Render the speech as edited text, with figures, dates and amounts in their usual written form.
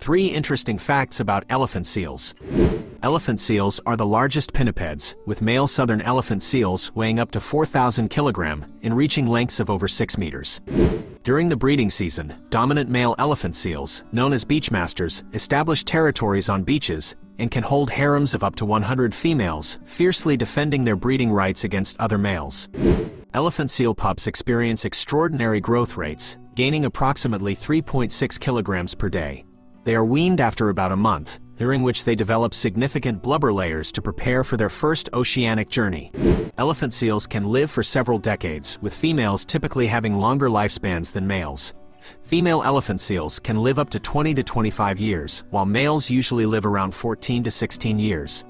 3 interesting facts about elephant seals. Elephant seals are the largest pinnipeds, with male southern elephant seals weighing up to 4,000 kilograms and reaching lengths of over 6 meters. During the breeding season, dominant male elephant seals, known as beachmasters, establish territories on beaches and can hold harems of up to 100 females, fiercely defending their breeding rights against other males. Elephant seal pups experience extraordinary growth rates, gaining approximately 3.6 kilograms per day. They are weaned after about a month, during which they develop significant blubber layers to prepare for their first oceanic journey. Elephant seals can live for several decades, with females typically having longer lifespans than males. Female elephant seals can live up to 20 to 25 years, while males usually live around 14 to 16 years.